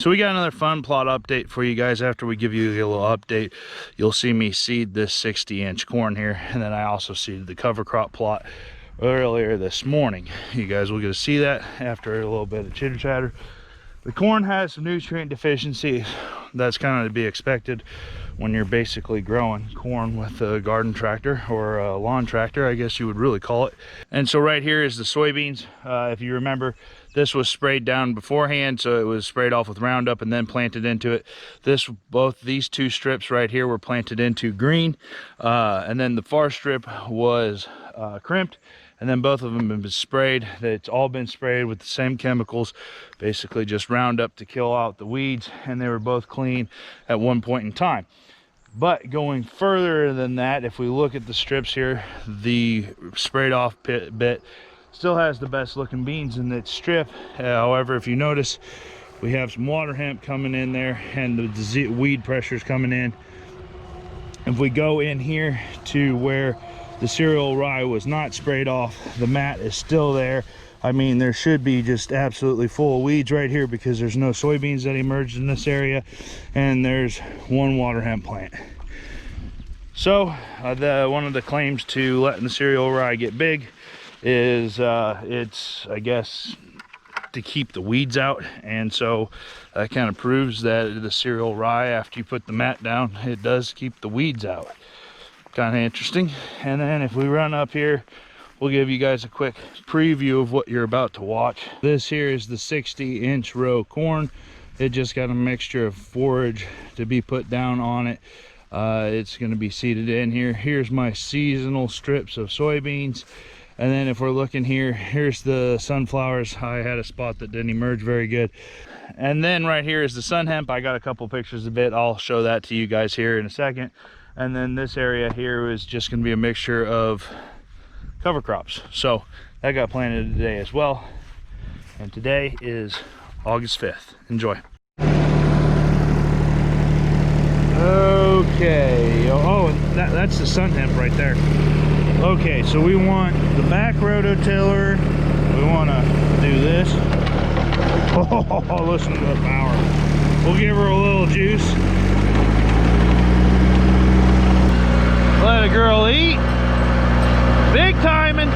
So we got another fun plot update for you guys. After we give you a little update, you'll see me seed this 60-inch corn here, and then I also seeded the cover crop plot earlier this morning. You guys will get to see that after a little bit of chitter chatter. The corn has some nutrient deficiency. That's kind of to be expected when you're basically growing corn with a garden tractor or a lawn tractor, I guess you would really call it. And so right here is the soybeans. If you remember, this was sprayed down beforehand, so it was sprayed off with Roundup and then planted into it. Both these two strips right here were planted into green, and then the far strip was crimped, and then both of them have been sprayed. It's all been sprayed with the same chemicals, basically just Roundup to kill out the weeds, and they were both clean at one point in time. But going further than that, if we look at the strips here, the sprayed off bit still has the best looking beans in that strip. However, if you notice, we have some water hemp coming in there, and the weed pressure is coming in. If we go in here to where the cereal rye was not sprayed off, the mat is still there. I mean, there should be just absolutely full of weeds right here because there's no soybeans that emerged in this area, and there's one water hemp plant. So one of the claims to letting the cereal rye get big is it's, I guess, to keep the weeds out, and so that kind of proves that the cereal rye, after you put the mat down, it does keep the weeds out. Kind of interesting. And then if we run up here, we'll give you guys a quick preview of what you're about to watch. This here is the 60-inch row corn. It just got a mixture of forage to be put down on it. It's going to be seeded in here. Here's my seasonal strips of soybeans. And then if we're looking here, here's the sunflowers. I had a spot that didn't emerge very good. And then right here is the sun hemp. I got a couple pictures of it. I'll show that to you guys here in a second. And then this area here is just going to be a mixture of cover crops. So that got planted today as well. And today is August 5th. Enjoy. Okay. Oh, that's the sun hemp right there. Okay, so we want the back rototiller. We want to do this. Oh, listen to the power. We'll give her a little juice. Let a girl eat. Big timing.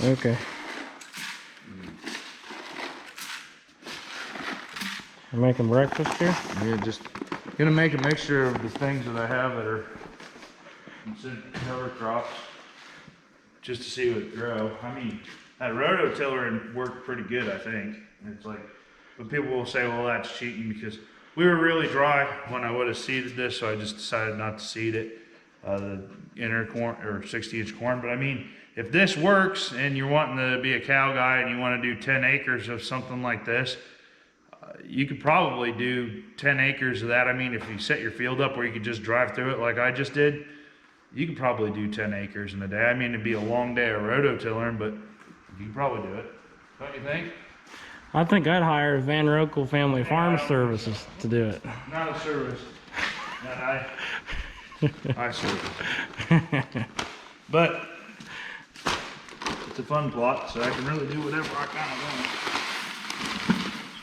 Okay. You're making breakfast here? Yeah, just gonna make a mixture of the things that I have that are considered cover crops, just to see what grow. I mean, that rototiller worked pretty good, I think. It's like, but people will say, well, that's cheating because we were really dry when I would have seeded this, so I just decided not to seed it, the inner corn or 60-inch corn. But I mean, if this works and you're wanting to be a cow guy and you want to do 10 acres of something like this, you could probably do 10 acres of that. I mean, if you set your field up where you could just drive through it like I just did, you could probably do 10 acres in a day. I mean, it'd be a long day of rototilling, but you could probably do it. Don't you think? I think I'd hire Van Rokel Family Farm Services to do it. Not a service. Not I service. But it's a fun plot, so I can really do whatever I kind of want.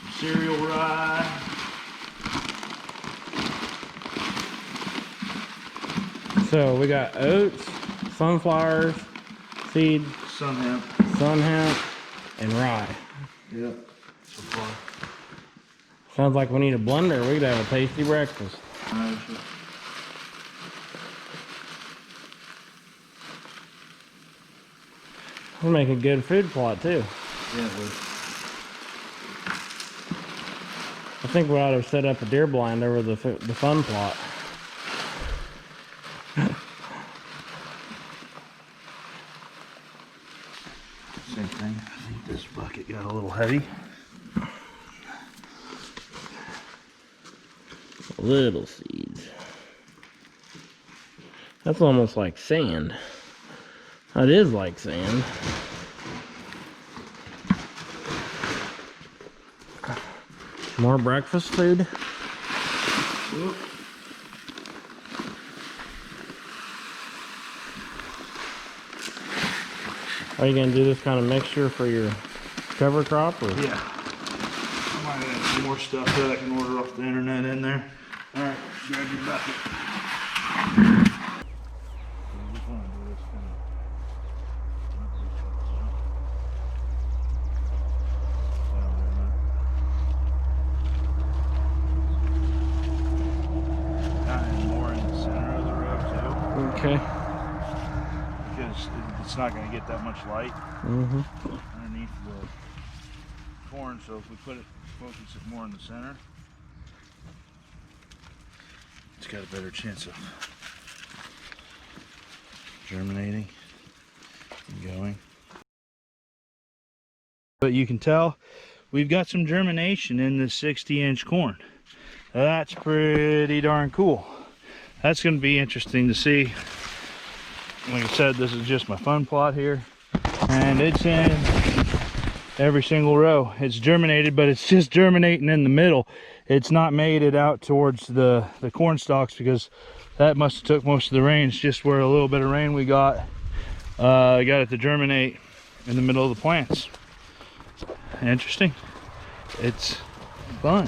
Some cereal rye. So we got oats, sunflowers, seed, sun hemp, and rye. Yep, so far. Sounds like we need a blender. We could have a tasty breakfast. We'll make a good food plot too. Yeah, it would. I think we ought to set up a deer blind over the fun plot. Same thing. I think this bucket got a little heavy. Little seeds. That's almost like sand. That is like sand. More breakfast food. Are you gonna do this kind of mixture for your cover crop, or? Yeah. I might have some more stuff that I can order off the internet in there. All right, grab your bucket. Okay. Because it's not going to get that much light underneath the corn, so if we focus it more in the center, it's got a better chance of germinating and going. But you can tell we've got some germination in this 60-inch corn. That's pretty darn cool. That's going to be interesting to see. Like I said, this is just my fun plot here, and it's in every single row. It's germinated, but it's just germinating in the middle. It's not made it out towards the corn stalks, because that must have took most of the rain. It's just where a little bit of rain we got it to germinate in the middle of the plants. Interesting. It's fun.